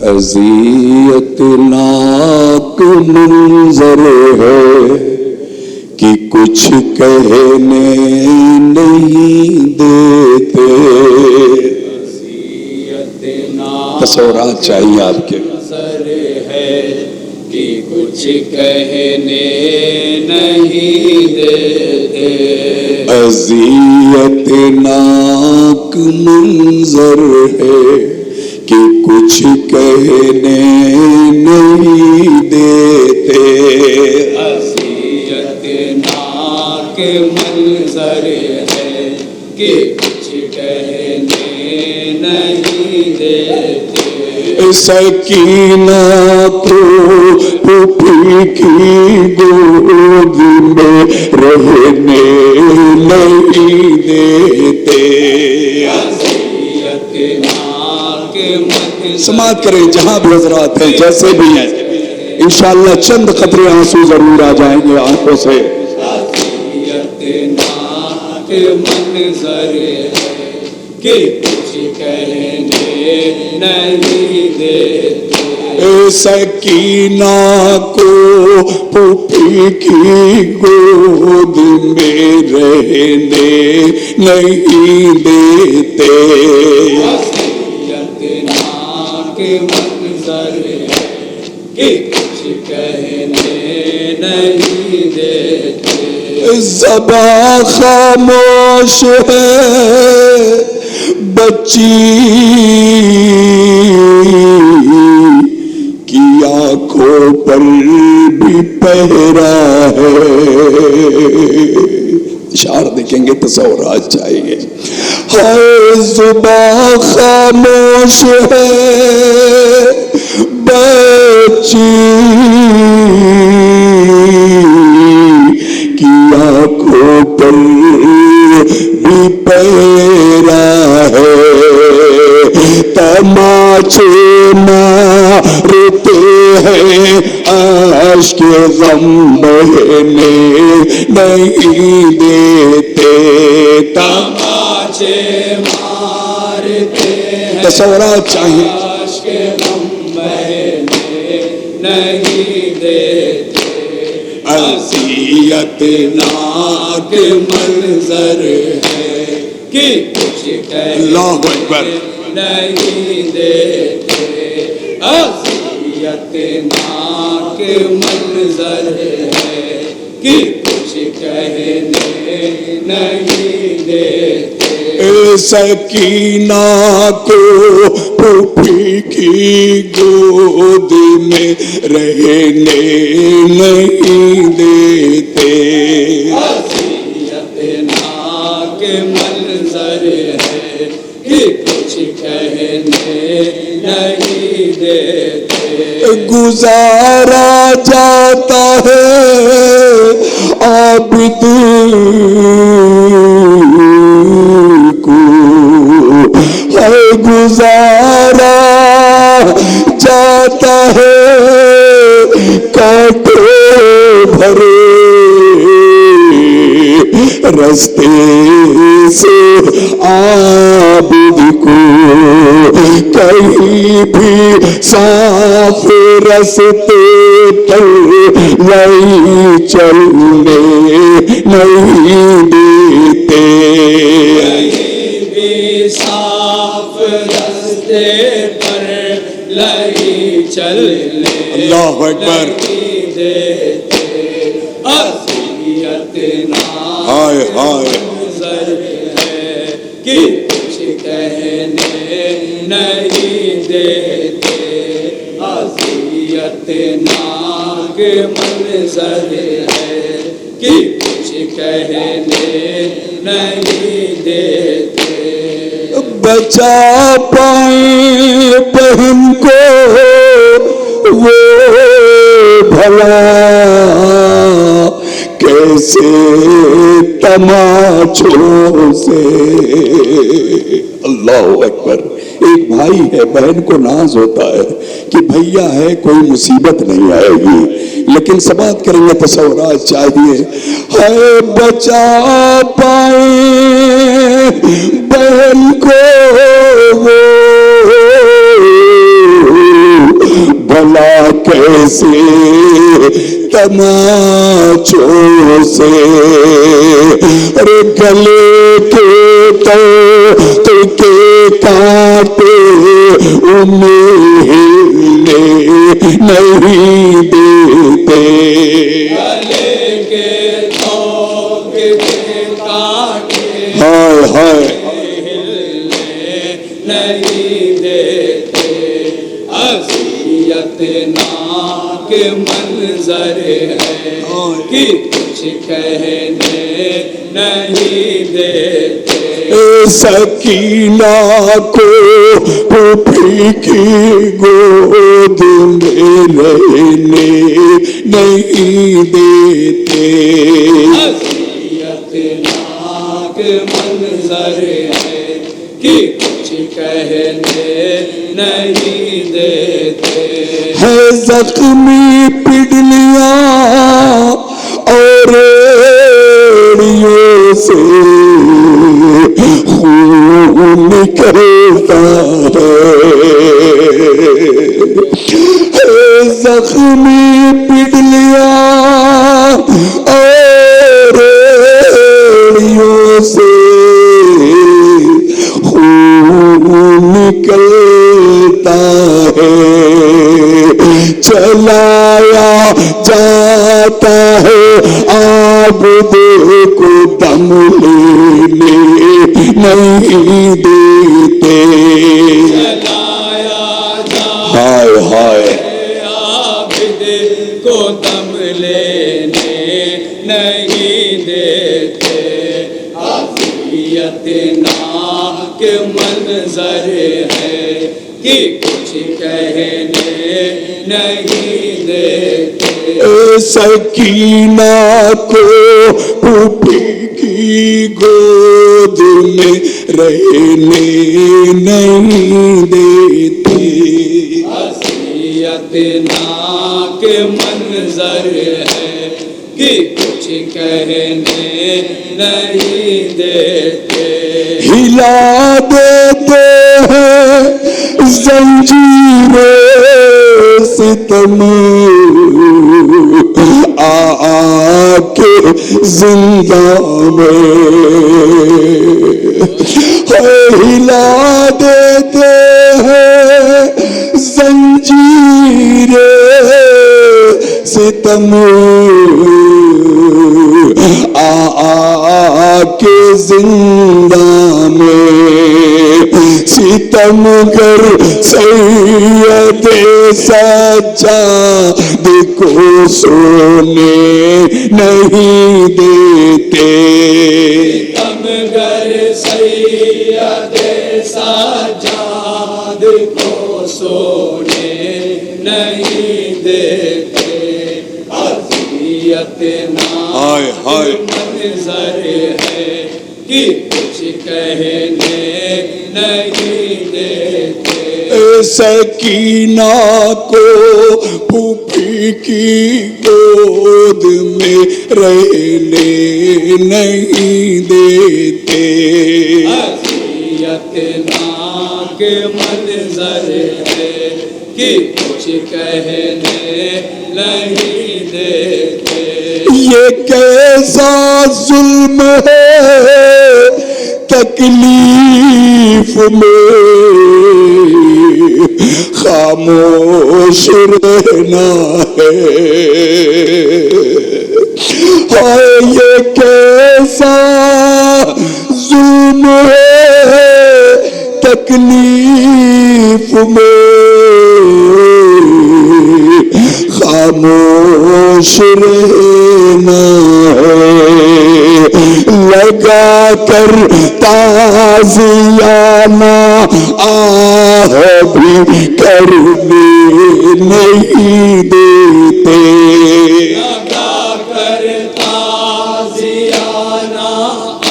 اذیتناک منظر ہے کہ کچھ کہنے نہیں دیتے. تصورات چاہیے آپ کے. ہے کہ کچھ کہنے نہیں دیتے. اذیتناک منظر ہے کہ کچھ کہنے نہیں دیتے. اذیتناک منظر ہے کہ کچھ کہنے نہیں دیتے. سکینہ کو پھوپھی کی گود میں رہنے نہیں دیتے. سماعت کریں جہاں بھی حضرات ہیں جیسے بھی ہیں انشاءاللہ چند قطرے آنسو ضرور آ جائیں گے آنکھوں سے. منظر ہے کہ کچھ کہنے نہیں دیتے. سکینہ کو پھوپھی کی گود میں رہنے نہیں دیتے. منظر ہے کہ کچھ کہنے نہیں دیتے. زباں خاموش ہے بچی کی آنکھوں پر بھی پہرا ہے. اشعار دیکھیں گے تصورات چاہیے. ہے زباں خاموش ہے بچی کی آنکھوں پر بھی پہرا ہے. تماچے مارتے ہیں اشک غم بہنے نہیں دیتے. تماچے مارتے ہیں تصورات چاہیے. اشک غم بہنے نہیں دیتے. اذیتناک منظر ہے کہ کچھ کہنے نہیں دیتے. اذیتناک منظر ہے کہ کچھ کہنے نہیں دیتے. سکینہ کو پھوپھی کی گود میں رہنے نہیں دیتے. اذیتناک منظر ہے کہ کچھ کہنے نہیں دیتے. گزارا جاتا ہے عابد کو ہے گزارا جاتا ہے کانٹے بھرے رستے سے عابد کو. کہیں بھی صاف رستے پر نہیں چلنے نہیں دیتے. کہیں بھی صاف رستے پر نہیں چلنے اللہ اکبر. نہیں دیتے. ہائے ہائے منظر ہے کہ کچھ کہنے نہیں دیتے. اذیتناک منظر ہے کہ کچھ کہنے نہیں دیتے. بچا پائیں بہن کو وہ بھلا کیسے تماچوں سے. اللہ اکبر. ایک بھائی ہے بہن کو ناز ہوتا ہے کہ بھیا ہے کوئی مصیبت نہیں آئے گی لیکن سماعت کریں گے تصورات چاہیے. ہے بچا پائیں بہن کو وہ چلا کیسے تماچوں سے، ارے گلے کے تو کے کانٹے انہیں ہلنے نہیں دیتے، گلے کے تھوک کے کانٹے ہائے ہائے ہلنے نہیں دیتے، اذیت ناک منظر ہے کہ کچھ کہنے نہیں دیتے، سکینہ کو پھوپھی کی گود میں رہنے نہیں دیتے، اذیت ناک منظر ہے کہ کچھ کہنے نہیں دیتے، ہے زخمی پڈلیاں اور ایڑیوں سے خون نکلتا ہے زخمی پڈلیاں اور ایڑیوں سے خون نکلتا ہے، چلایا جاتا ہے عابد کو دم لینے نہیں دیتے، چلایا ہائے ہائے عابد کو دم لینے نہیں دیتے، اذیت ناک منظر ہے کہ کچھ کہنے نہیں دیتے، سکینہ کو پھوپھی کی گود میں رہنے نہیں دیتے، اذیت ناک منظر ہے کہ کچھ کہنے نہیں دیتے، ہلا دیتے ہیں زنجیریں ستم آ کے زندہ میں، ہلا دیتے ہیں زنجیریں ستم آ کے زندہ میں، ستم گر سید سجاد کو سونے نہیں دیتے، غمگر سید سجاد کو سونے نہیں دیتے، اذیت ہائے ناک ہائے منظر ہے کہ کچھ کہنے نہیں دیتے، سکینہ کو پھوپھی کی گود میں رہنے نہیں دیتے، اذیت ناک منظر ہے کہ کچھ کہنے نہیں دیتے، یہ کیسا ظلم ہے تکلیف میں خاموش رہنا ہے، ہائے یہ کیسا ظلم ہے تکلیف میں خاموش رہنا ہے، لگا کر تازیانہ آہ بھی کرنے نہیں دیتے، لگا کر تازیانہ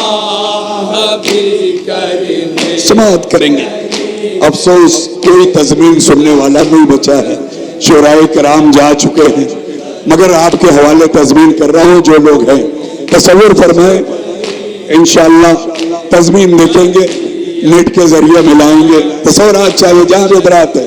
آہ بھی کرنے، سماعت کریں گے۔ افسوس کوئی تضمین سننے والا نہیں بچا ہے، شعراء کرام جا چکے ہیں، مگر آپ کے حوالے تضمین کر رہا ہوں، جو لوگ ہیں تصور فرمائیں، انشاءاللہ تضمین دیکھیں گے، نیٹ کے ذریعے ملائیں گے، تصورات چاہیے جہاں بھی حضرات ہے،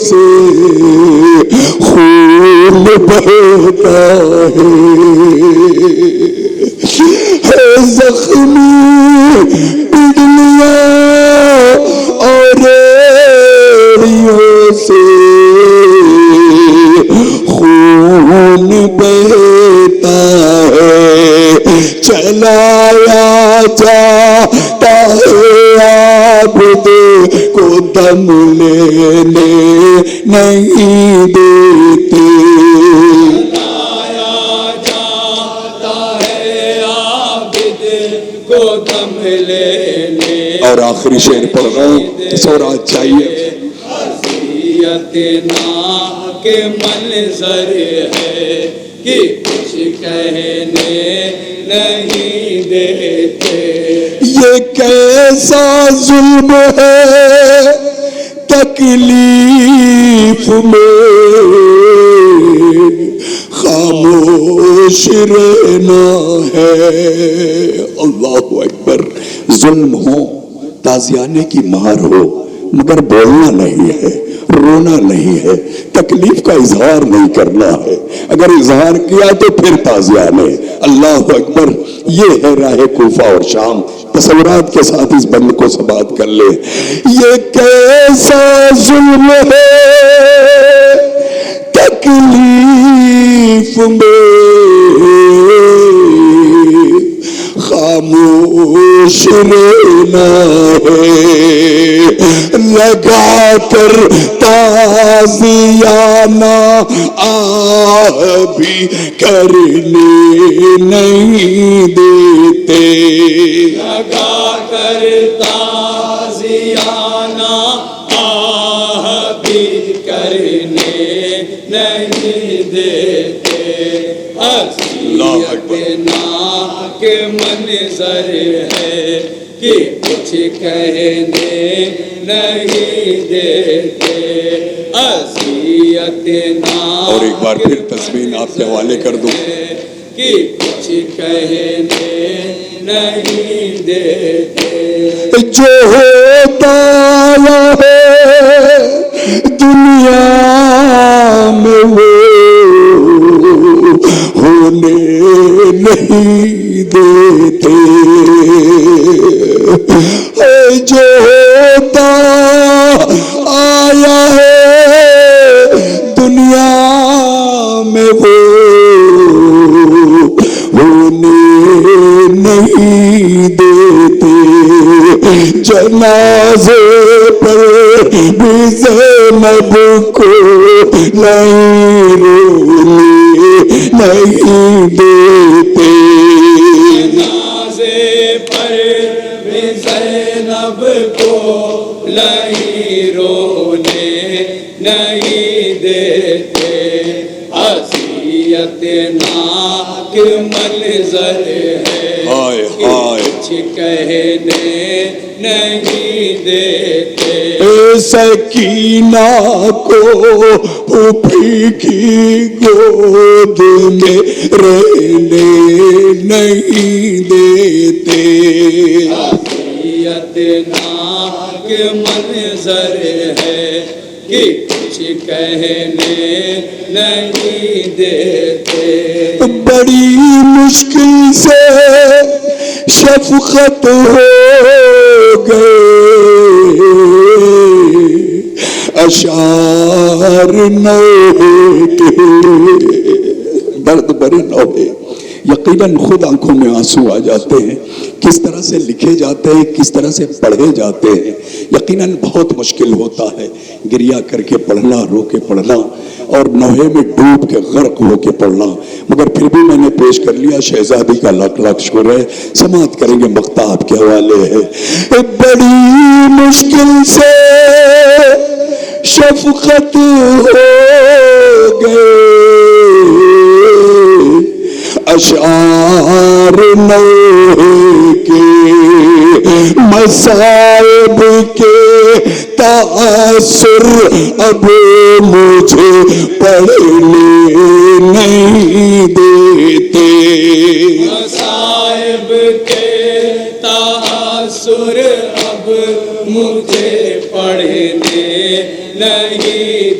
سے خون بہتا ہے زخمی پگلیاں اور ریڑھیوں سے خون بہتا ہے چلایا جاتا ہے عابد کو دم لینے نہیں دیتے چلایا جاتا ہے عابد کو دم لینے اور آخری شعر پڑھ رہا ہوں سورات چاہیے حیثیت ناک منظر ہے کہ کچھ کہنے نہیں دیتے یہ کیسا ظلم ہے تکلیف میں خاموش رہنا ہے اللہ اکبر ظلم ہو تازیانے کی مار ہو مگر بولنا نہیں ہے رونا نہیں ہے تکلیف کا اظہار نہیں کرنا ہے اگر اظہار کیا تو پھر تازیانے اللہ اکبر یہ ہے راہ کوفہ اور شام تصورات کے ساتھ اس بند کو سماعت کر لے یہ کیسا ظلم ہے تکلیف میں خاموش رہنا ہے لگا کر تازیانہ آہ بھی کرنے نہیں دیتے لگا کر تازیانہ آہ بھی کرنے نہیں دیتے حیثیت ناک منظر ہے کہ کچھ کہنے نہیں دیتے حیثیت ناک اور ایک بار پھر تسبیح آپ کے حوالے کر دوں کہ کچھ کہنے نہیں دیتے جو ہوتا ہے دنیا میں وہ ہونے نہیں دیتے جو ہوتا آیا ہے دنیا میں وہ ہونے نہیں دیتے جنازے پر بھی زینب کو نہیں رونے نہیں دیتے جنازے پر بھی زینب کو نہیں رونے نہیں دیتے حیثیت ناک منظر ہے ہائے ہائے کچھ کہنے نہیں دیتے سکینہ کو پھوپھی کی گود میں رہنے نہیں دیتے حیثیت ناک منظر ہے کہ کچھ کہنے نہیں دیتے بڑی مشکل سے شفقت ہو گئے اشعار نوحے کے درد بھرے نوحے یقیناً خود آنکھوں میں آنسو آ جاتے ہیں کس طرح سے لکھے جاتے ہیں کس طرح سے پڑھے جاتے ہیں یقیناً بہت مشکل ہوتا ہے گریہ کر کے پڑھنا رو کے پڑھنا اور نوحے میں ڈوب کے غرق ہو کے پڑھنا مگر پھر بھی میں نے پیش کر لیا شہزادی کا لاکھ لاکھ شکر ہے سماعت کریں گے مقطع آپ کے حوالے ہے بڑی مشکل سے شفقت ہو گئے اشعار نوحے کے مصائب کے تاثر اب مجھے پڑھنے نہیں دیتے مصائب کے تاثر اب مجھے پڑھنے نہیں